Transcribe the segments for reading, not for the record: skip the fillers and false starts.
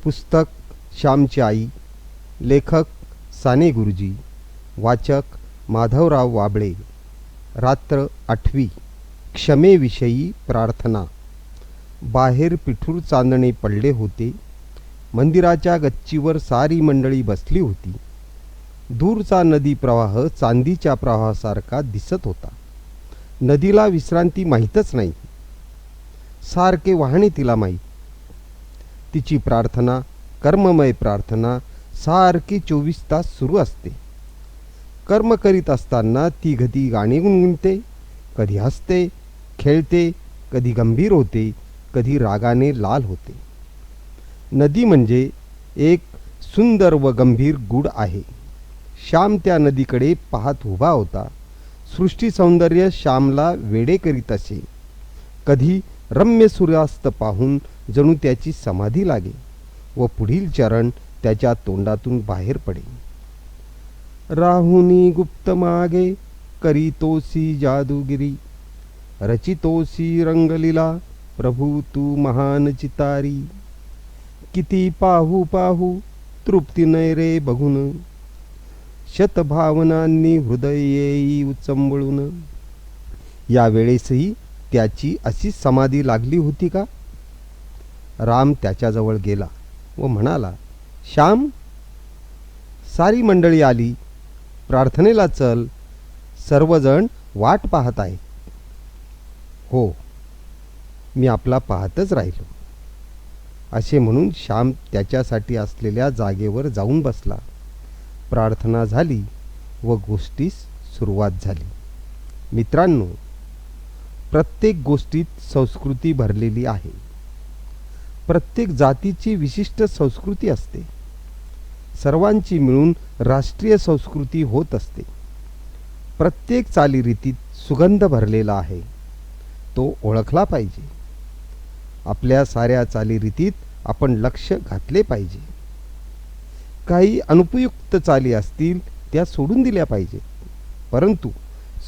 पुस्तक श्यामची आई. लेखक साने गुरुजी. वाचक माधवराव वाबळे. रात्र 8वी. क्षमेविषयी प्रार्थना. बाहेर पिठूर चांदणे पडले होते. मंदिराच्या गच्चीवर सारी मंडळी बसली होती. दूरचा नदी प्रवाह चांदीच्या प्रवाहासारखा दिसत होता. नदीला विश्रांती माहीतच नाही. सारखे वाहणे तिला माहीत. तिची प्रार्थना, कर्ममय प्रार्थना सारखी 24 तास सुरू असते. कर्म करीत असताना ती कधी गाणी गुणगुणते, कधी हसते, खेळते, कधी गंभीर होते, कधी रागाने लाल होते. नदी म्हणजे एक सुंदर व गंभीर गूढ आहे. श्याम त्या नदीकडे पाहत उभा होता. सृष्टी सौंदर्य श्यामला वेडे करीत असे. कधी रम्य सूर्यास्त पाहून जणू त्याची समाधी लागे व पुढील चरण त्याच्या तोंडातून बाहेर पडे. राहुनी गुप्त मागे करीतोसी जादूगिरी, रचितोसी रंगलीला प्रभू तू महान चितारी. किती पाहू पाहू तृप्ती नाही रे बघून, शतभावनांनी हृदय येई उचंबळून. यावेळेसही त्याची अशी समाधी लागली होती का? राम त्याच्याजवळ गेला व म्हणाला, श्याम, सारी मंडळी आली, प्रार्थनेला चल, सर्वजण वाट पाहत आहेत. हो, मी आपला पाहतच राहिलो, असे म्हणून श्याम त्याच्यासाठी असलेल्या जागेवर जाऊन बसला. प्रार्थना झाली व गोष्टीस सुरुवात झाली. मित्रांनो, प्रत्येक गोष्टीत संस्कृती भरलेली आहे. प्रत्येक जातीची विशिष्ट संस्कृती असते. सर्वांची मिळून राष्ट्रीय संस्कृती होत असते. प्रत्येक चालीरीतीत सुगंध भरलेला आहे, तो ओळखला पाहिजे. आपल्या साऱ्या चालीरीतीत आपण लक्ष घातले पाहिजे. काही अनुपयुक्त चाली असतील त्या सोडून दिल्या पाहिजेत, परंतु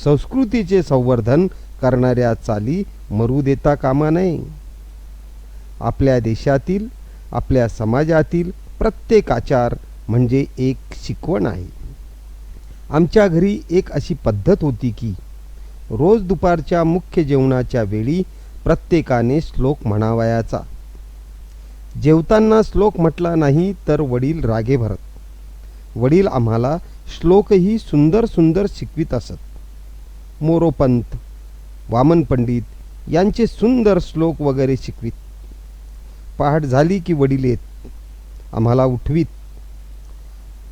संस्कृतीचे संवर्धन करणाऱ्या चाली मरू देता कामा नये. आपल्या देशातील, आपल्या समाजातील प्रत्येक आचार म्हणजे एक शिकवण आहे. आमच्या घरी एक अशी पद्धत होती की रोज दुपारच्या मुख्य जेवणाच्या वेळी प्रत्येकाने श्लोक म्हणावयाचा. जेवताना श्लोक म्हटला नाही तर वडील रागे भरत. वडील आम्हाला श्लोकही सुंदर सुंदर शिकवित असत. मोरोपंत, वामन पंडित यांचे सुंदर श्लोक वगैरे शिकवित. पहाट झाली की वडील येत, आम्हाला उठवीत.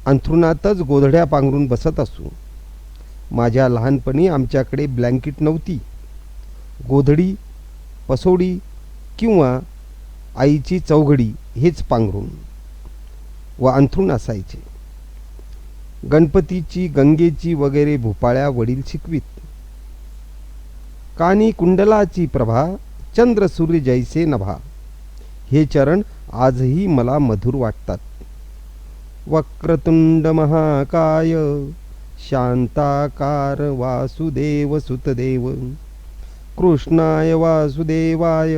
अंथरुणातच गोधड्या पांघरून बसत असू. माझ्या लहानपणी आमच्याकडे ब्लँकेट नव्हती. गोधडी, पसोडी किंवा आईची चौघडी हेच पांघरून व अंथरूण असायचे. गणपतीची, गंगेची वगैरे भूपाळ्या वडील शिकवीत. कानी कुंडलाची प्रभा, चंद्र सूर्य जैसे नभा, हे चरण आजही मला मधुर वाटतात. वक्रतुंड महाकाय, शांताकार वासुदेव सुतदेव, कृष्णाय वासुदेवाय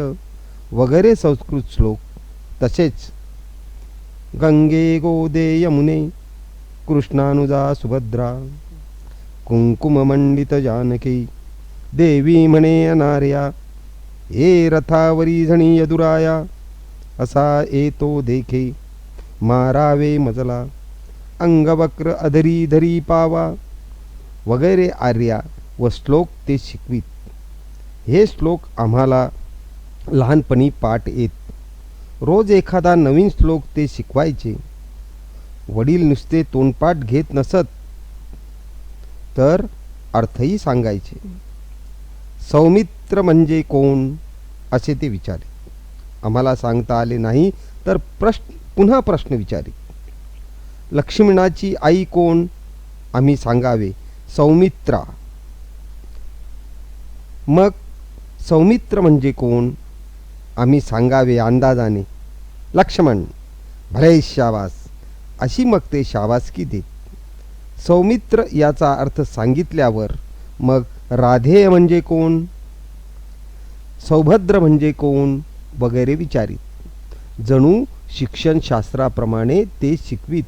वगैरे संस्कृत श्लोक. तसेच गंगे गोदे यमुने, कृष्णानुजा सुभद्रा, कुंकुममंडित जानकी, देवी म्हणे अनार्या, हे रथावरी झणी यदुराया, असा येतो देखे मारावे मजला, अंगवक्र अधरी धरी पावा वगैरे आर्या व श्लोक ते शिकवीत. हे श्लोक आम्हाला लहानपणी पाठ येत. रोज एखादा नवीन श्लोक ते शिकवायचे. वडील नुसते तोंडपाठ घेत नसत, तर अर्थही सांगायचे. सौमित्र म्हणजे कोण असे ते विचारे. आम्हाला सांगता आले नाही तर पुन्हा प्रश्न विचारित. लक्ष्मणाची आई कोण? आम्ही सांगावे, सौमित्रा. मग सौमित्र म्हणजे कोण? आम्ही सांगावे अंदाजाने, लक्ष्मण. भले शाबास, अशी मग ते शाबासकी देत. सौमित्र याचा अर्थ सांगितल्यावर मग राधेय म्हणजे कोण, सौभद्र म्हणजे कोण वगैरे विचारित. जणू शिक्षणशास्त्राप्रमाणे ते शिकवीत.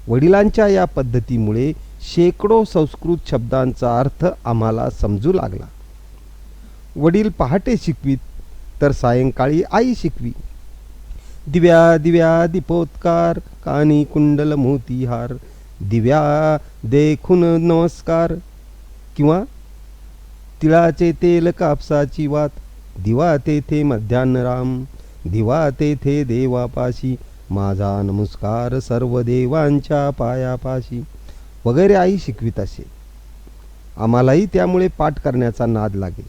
वडिलांच्या या पद्धतीमुळे शेकडो संस्कृत शब्दांचा अर्थ आम्हाला समजू लागला. वडील पहाटे शिकवीत तर सायंकाळी आई शिकवी. दिव्या दिव्या दीपोत्कार, कानी कुंडल मोतीहार, दिव्या देखून नमस्कार, किंवा तिळाचे तेल कापसाची वात, दिवा तेथे मध्यान्ह राम, दिवा तेथे देवापाशी, माझा नमस्कार सर्व देवांच्या पायापाशी वगैरे आई शिकवीत असे. आम्हालाही त्यामुळे पाठ करण्याचा नाद लागे.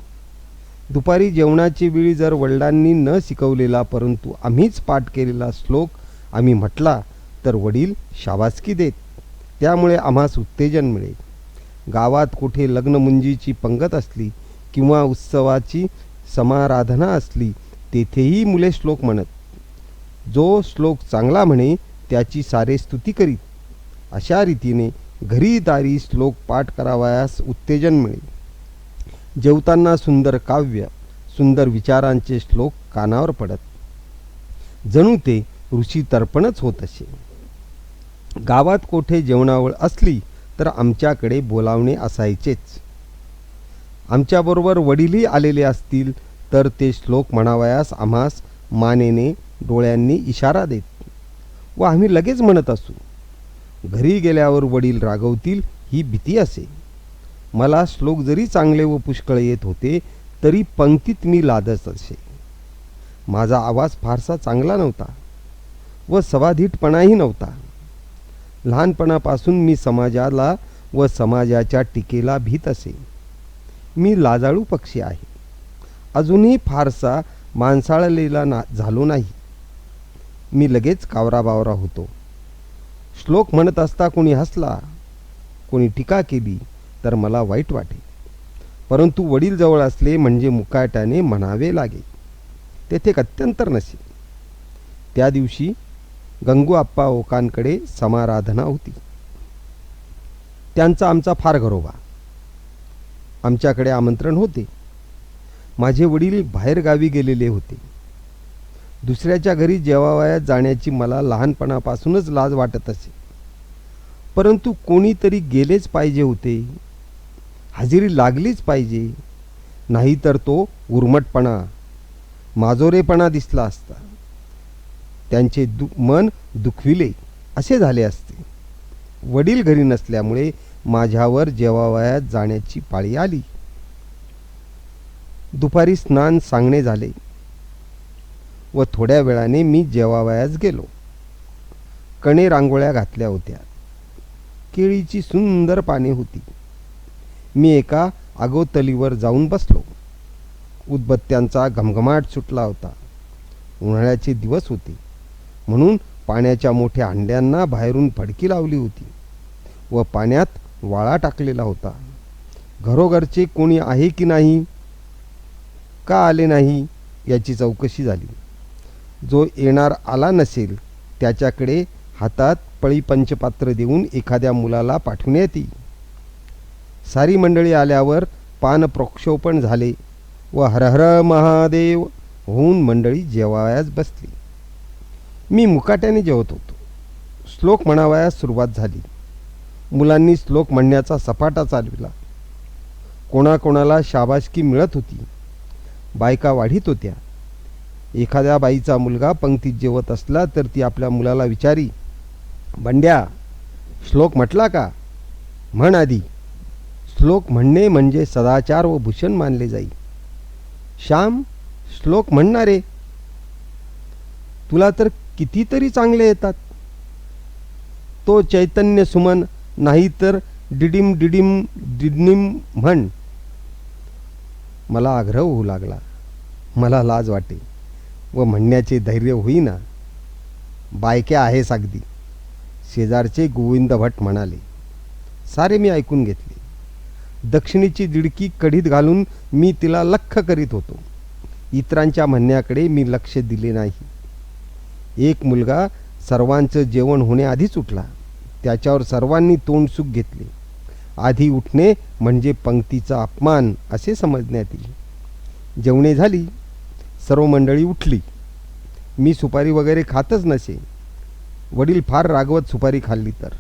दुपारी जेवणाची वेळी जर वडिलांनी न शिकवलेला परंतु आम्हीच पाठ केलेला श्लोक आम्ही म्हटला तर वडील शाबासकी देत. त्यामुळे आम्हास उत्तेजन मिळे. गावात कुठे लग्नमुंजीची पंगत असली किंवा उत्सवाची समाराधना असली तेथेही मुले श्लोक म्हणत. जो श्लोक चांगला म्हणे त्याची सारे स्तुती करीत. अशा रीतीने घरी दारी श्लोक पाठ करावयास उत्तेजन मिळे. जेवताना सुंदर काव्य, सुंदर विचारांचे श्लोक कानावर पडत. जणू ते ऋषी तर्पणच होत असे. गावात कोठे जेवणावळ असली तर आमच्याकडे बोलावणे असायचेच. आमच्याबरोबर वडीलही आलेले असतील तर ते श्लोक म्हणावयास आम्हास मानेने डोळ्यांनी इशारा देत व आम्ही लगेच म्हणत असू. घरी गेल्यावर वडील रागवतील ही भीती असे. मला श्लोक जरी चांगले व पुष्कळ येत होते तरी पंक्तीत मी लाजत असे. माझा आवाज फारसा चांगला नव्हता व सवाधीटपणाही नव्हता. लहानपणापासून मी समाजाला व समाजाच्या टीकेला भीत असे. मी लाजाळू पक्षी आहे. अजूनही फारसा माणसाळलेला झालो नाही. मी लगेच कावराबावरा होतो. श्लोक म्हणत असता कोणी हसला, कोणी टीका केली तर मला वाईट वाटे. परंतु वडील जवळ असले म्हणजे मुकाट्याने म्हणावे लागे. तेथे गत्यंतर नसे. त्या दिवशी गंगू आप्पा ओकांकडे समाराधना होती. त्यांचा आमचा फार घरोबा. आमच्याकडे आमंत्रण होते. माझे वडील बाहेरगावी गेलेले होते. दुसऱ्याच्या घरी जेवावयास जाण्याची मला लहानपणापासूनच लाज वाटत असे. परंतु कोणीतरी गेलेच पाहिजे होते. हजेरी लागलीच पाहिजे. नाहीतर तो उर्मटपणा, माजोरेपणा दिसला असता. त्यांचे मन दुखविले असे झाले असते. वडील घरी नसल्यामुळे माझ्यावर जेवावयास जाण्याची पाळी आली. दुपारी स्नान सांगणे झाले व थोड्या वेळाने मी जेवावयास गेलो. कणे रांगोळ्या घातल्या होत्या. केळीची सुंदर पाने होती. मी एका आगोतलीवर जाऊन बसलो. उदबत्त्यांचा घमघमाट सुटला होता. उन्हाळ्याचे दिवस होते म्हणून पाण्याच्या मोठ्या हंड्यांना बाहेरून फडकी लावली होती व पाण्यात वाळा टाकलेला होता. घरोघरचे कोणी आहे की नाही, का आले नाही याची चौकशी झाली. जो येणार आला नसेल त्याच्याकडे हातात पळी पंचपात्र देऊन एखाद्या मुलाला पाठवण्यात येई. सारी मंडळी आल्यावर पान प्रोक्षोपण झाले व हर हर महादेव होऊन मंडळी जेवावयास बसली. मी मुकाट्याने जेवत होतो. श्लोक म्हणावयास सुरुवात झाली. मुलांनी श्लोक म्हणण्याचा सपाटा चालविला. कोणाकोणाला शाबासकी मिळत होती. बायका वाढीत होत्या. एखाद्या बाईचा मुलगा पंक्तीत जेवत असला तर ती आपल्या मुलाला विचारी, बंड्या श्लोक म्हटला का, म्हण आधी. श्लोक म्हणणे म्हणजे सदाचार व भूषण मानले जाई. श्याम श्लोक म्हणणारे, तुला तर कितीतरी चांगले येतात. तो चैतन्य सुमन नाही तर डिडिम डिडिम डिडनिम म्हण. मला आग्रह होऊ लागला. मला लाज वाटे व म्हणण्याचे धैर्य होईना. बायक्या आहेस अगदी, शेजारचे गोविंद भट म्हणाले. सारे मी ऐकून घेतले. दक्षिणेची दिडकी कढीत घालून मी तिला लख्ख करीत होतो. इतरांच्या म्हणण्याकडे मी लक्ष दिले नाही. एक मुलगा सर्वांचं जेवण होण्याआधीच उठला. त्याच्यावर सर्वांनी तोंड सुख घेतले. आधी उठणे म्हणजे पंक्तीचा अपमान असे समजण्यात येईल. जेवणे झाली. सर्व मंडळी उठली. मी सुपारी वगैरे खातच नसे. वडील फार रागवत सुपारी खाल्ली तर.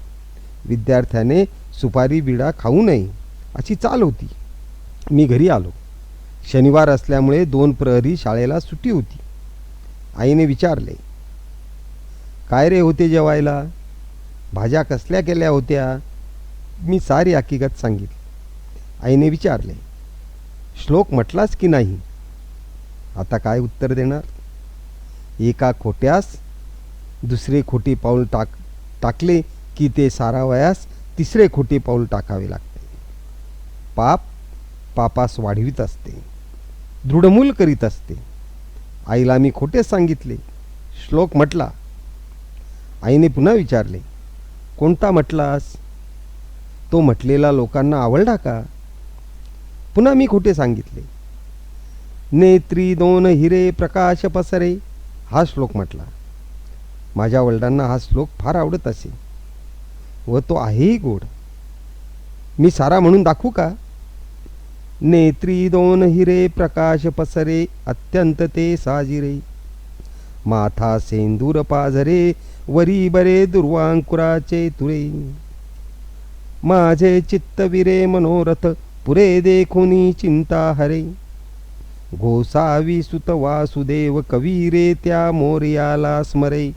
विद्यार्थ्याने सुपारी बिडा खाऊ नये अशी चाल होती. मी घरी आलो. शनिवार असल्यामुळे 2 प्रहरी शाळेला सुट्टी होती. आईने विचारले, काय रे होते जेवायला? भाज्या कसल्या केल्या होत्या? मी सारी हकीकत सांगितली. आईने विचारले, श्लोक म्हटलास की नाही? आता काय उत्तर देणार? एका खोट्यास दुसरे खोटे पाऊल टाकले की ते सारावयास तिसरे खोटे पाऊल टाकावे लागते. पाप पापास वाढवित असते, दृढमूल करीत असते. आईला मी खोटेच सांगितले. श्लोक म्हटला. आईने पुन्हा विचारले, कोणता म्हटलास? तो म्हटलेला लोकांना आवडला का? पुन्हा मी खोटे सांगितले. नेत्री 2 हिरे प्रकाश पसरे हा श्लोक म्हटला. माझ्या वडिलांना हा श्लोक फार आवडत असे व तो आहेही गोड. मी सारा म्हणून दाखवू का? नेत्री 2 हिरे प्रकाश पसरे अत्यंत ते साजिरे. माथा सेंदूर पाझरे वरी बरे दुर्वांकुराचे तुरे. माझे चित्तविरे मनोरथ पुरे देखुनी चिंता हरे. गोसावी सुत वासुदेव कवीरे त्या मोर्याला स्मरे.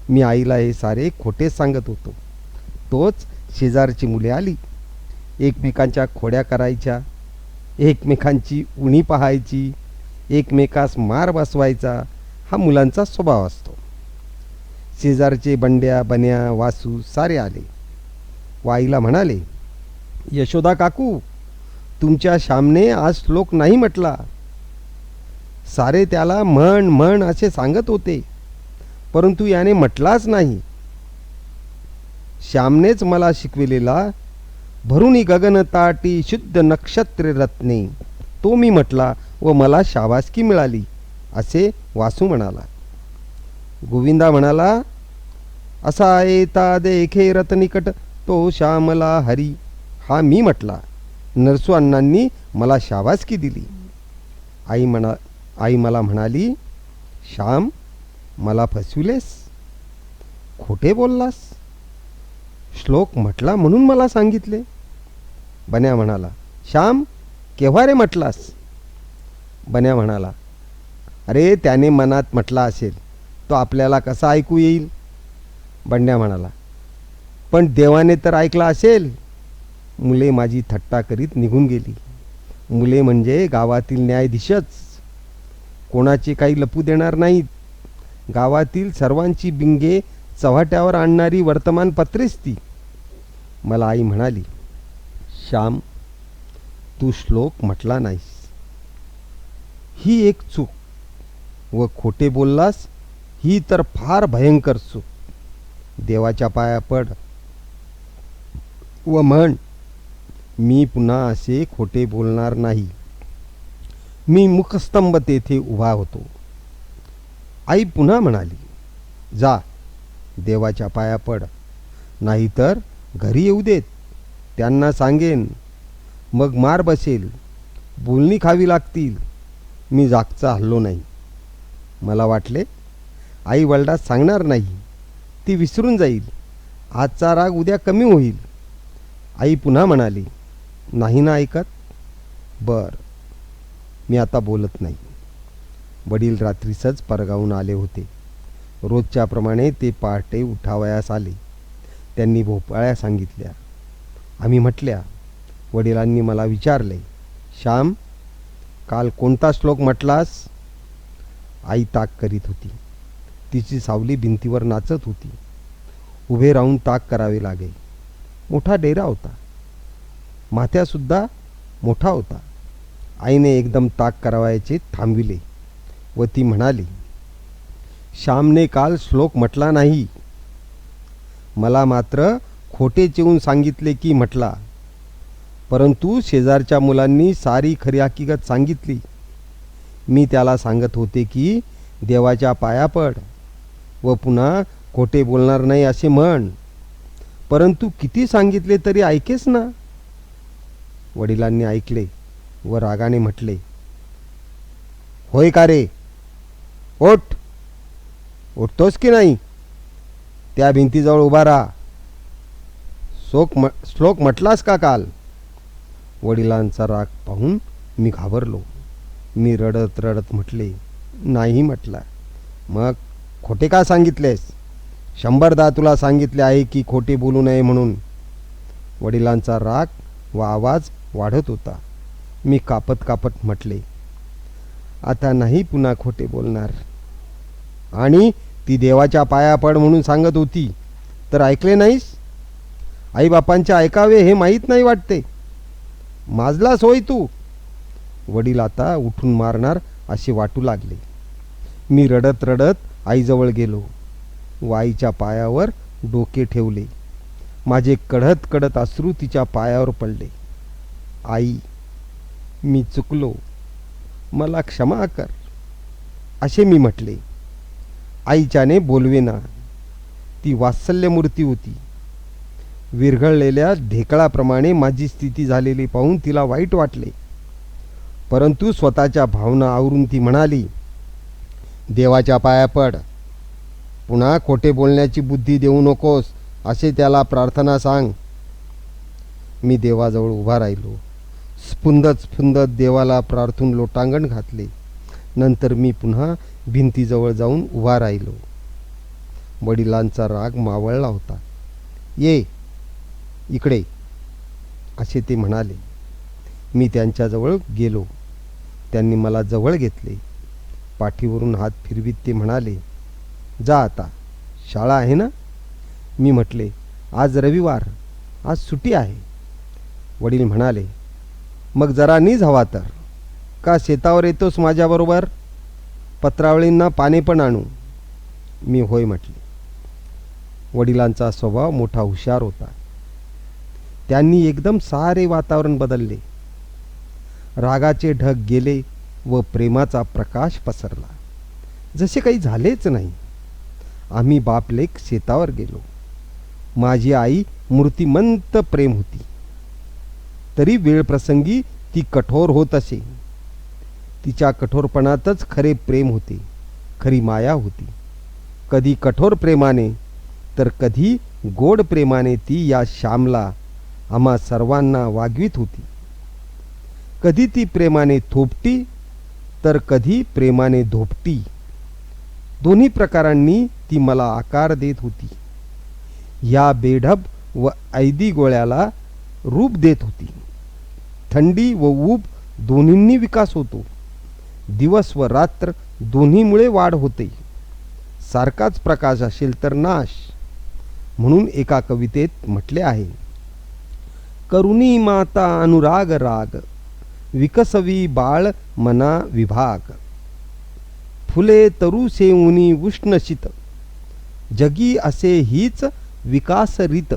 मी आईला हे सारे खोटे सांगत होतो. तोच शेजारची मुले आली. एकमेकांच्या खोड्या करायच्या, एकमेकांची उणी पाहायची, एकमेकास मार बसवायचा हा मुलांचा स्वभाव असतो. शेजारचे बंड्या बन्या वासू सारे आले व आईला म्हणाले, यशोदा काकू, तुमच्या श्यामने आज श्लोक नाही म्हटला. सारे त्याला म्हण म्हण असे सांगत होते, परंतु याने म्हटलाच नाही. श्यामनेच मला शिकविलेला भरुनी गगन ताटी शुद्ध नक्षत्र रत्ने तो मी म्हटला व मला शाबासकी मिळाली असे वासू म्हणाला. गोविंदा म्हणाला, असा येता देखे रतनिकट तो श्यामला हरी हा मी म्हटला. नरसू अण्णांनी मला शाबासकी दिली. आई मला म्हणाली, श्याम, मला फसविलेस, खोटे बोललास. श्लोक म्हटला म्हणून मला सांगितले. बन्या म्हणाला, श्याम, केव्हा रे म्हटलास? बन्या म्हणाला, अरे त्याने मनात म्हटला असेल, तो आपल्याला कसा ऐकू येईल? बंड्या म्हणाला, पण देवाने तर ऐकला असेल. मुले माझी थट्टा करीत निघून गेली. मुले म्हणजे गावातील न्यायाधीशच. कोणाचे काही लपू देणार नाहीत. गावातील सर्वांची बिंगे चव्हाट्यावर आणणारी वर्तमानपत्रेच ती. मला आई म्हणाली, श्याम, तू श्लोक म्हटला नाहीस, ही एक चूक, व खोटे बोललास ही तर फार भयंकर चूक. देवाच्या पाया पड व म्हण, मी पुन्हा असे खोटे बोलणार नाही. मी मुखस्तंभ तेथे उभा होतो. आई पुन्हा म्हणाली, जा, देवाच्या पाया पड, नाहीतर घरी येऊ देत. त्यांना सांगेन, मग मार बसेल, बोलणी खावी लागतील. मी जागचा हल्लो नाही. मला वाटले आई वडिलास सांगणार नाही, ती विसरून जाईल. आजचा राग उद्या कमी होईल. आई पुन्हा म्हणाली, नाही ना ऐकत? बर, मी आता बोलत नाही. वडील रात्रीसच परगावून आले होते. रोजच्याप्रमाणे ते पहाटे उठावयास आले. त्यांनी भोपाळ्या सांगितल्या. आम्ही म्हटल्या. वडिलांनी मला विचारले, श्याम, काल कोणता श्लोक म्हटलास? आई ताक करीत होती. तिची सावली भिंतीवर नाचत होती. उभे राहून ताक करावे लागे. मोठा डेरा होता. माथ्यासुद्धा मोठा होता. आईने एकदम ताक करावायचे थांबविले व ती म्हणाली, श्यामने काल श्लोक म्हटला नाही. मला मात्र खोटे चिवून सांगितले की म्हटला. परंतु शेजारच्या मुलांनी सारी खरी हकीकत सांगितली. मी त्याला सांगत होते की देवाच्या पाया पड व पुन्हा खोटे बोलणार नाही असे म्हण, परंतु किती सांगितले तरी ऐकेस ना. वडिलांनी ऐकले व रागाने म्हटले, होय का रे, ओठ, उठतोस की नाही? त्या भिंतीजवळ उभा राहा. श्लोक म्हटलास का काल? वडिलांचा राग पाहून मी घाबरलो. मी रडत रडत म्हटले, नाही म्हटला. मग खोटे का सांगितलेस? 100दा तुला सांगितले आहे की खोटे बोलू नये म्हणून. वडिलांचा राग व आवाज वाढत होता. मी कापत कापत म्हटले, आता नाही पुन्हा खोटे बोलणार. आणि ती देवाच्या पाया पड म्हणून सांगत होती तर ऐकले नाहीस? आईबापांचे ऐकावे हे माहीत नाही वाटते. माजलास होय तू? वडील आता उठून मारणार असे वाटू लागले. मी रडत रडत आईजवळ गेलो व आईच्या पायावर डोके ठेवले. माझे कढत कढत अश्रू तिच्या पायावर पडले. आई, मी चुकलो, मला क्षमा कर, असे मी म्हटले. आईच्याने बोलवेना. ती वात्सल्यमूर्ती होती. विरघळलेल्या ढेकळाप्रमाणे माझी स्थिती झालेली पाहून तिला वाईट वाटले. परंतु स्वतःच्या भावना आवरून ती म्हणाली, देवाच्या पाया पड. पुन्हा खोटे बोलण्याची बुद्धी देऊ नकोस असे त्याला प्रार्थना सांग. मी देवाजवळ उभा राहिलो. स्फुंदत स्फुंदत देवाला प्रार्थून लोटांगण घातले. नंतर मी पुन्हा भिंतीजवळ जाऊन उभा राहिलो. वडिलांचा राग मावळला होता. ये इकडे, असे ते म्हणाले. मी त्यांच्याजवळ गेलो. त्यांनी मला जवळ घेतले. पाठीवरून हात फिरवीत ते म्हणाले, जा आता, शाळा आहे ना? मी म्हटले, आज रविवार, आज सुट्टी आहे. वडील म्हणाले, मग जरा नीज हवा तर. का शेतावर येतोस माझ्याबरोबर? पत्रावळींना पाणी पण आणू? मी होय म्हटले. वडिलांचा स्वभाव मोठा हुशार होता. त्यांनी एकदम सारे वातावरण बदलले. रागाचे ढग गेले व प्रेमाचा प्रकाश पसरला. जसे काही झालेच नाही. आम्ही बापलेक शेतावर गेलो. माझी आई मूर्तिमंत प्रेम होती. तरी वेळप्रसंगी ती कठोर होत असे. तिच्या कठोरपणातच खरे प्रेम होते, खरी माया होती. कधी कठोर प्रेमाने तर कधी गोड प्रेमाने ती या श्यामला, आम्हा सर्वांना वागवीत होती. कधी ती प्रेमाने थोपटी तर कधी प्रेमाने धोपटी. दोन्ही प्रकारांनी ती मला आकार देत होती. या बेढब व ऐदी गोळ्याला रूप देत होती. थंडी व ऊब दोन्हींनी विकास होतो. दिवस व रात्र दोन्हीमुळे वाढ होते. सारखाच प्रकाश असेल तर नाश. म्हणून एका कवितेत म्हटले आहे, करुणी माता अनुराग राग, विकसवी बाळ मना विभाग. फुले तरु सेऊनी उष्ण शीत, जगी असे हीच विकास रीत.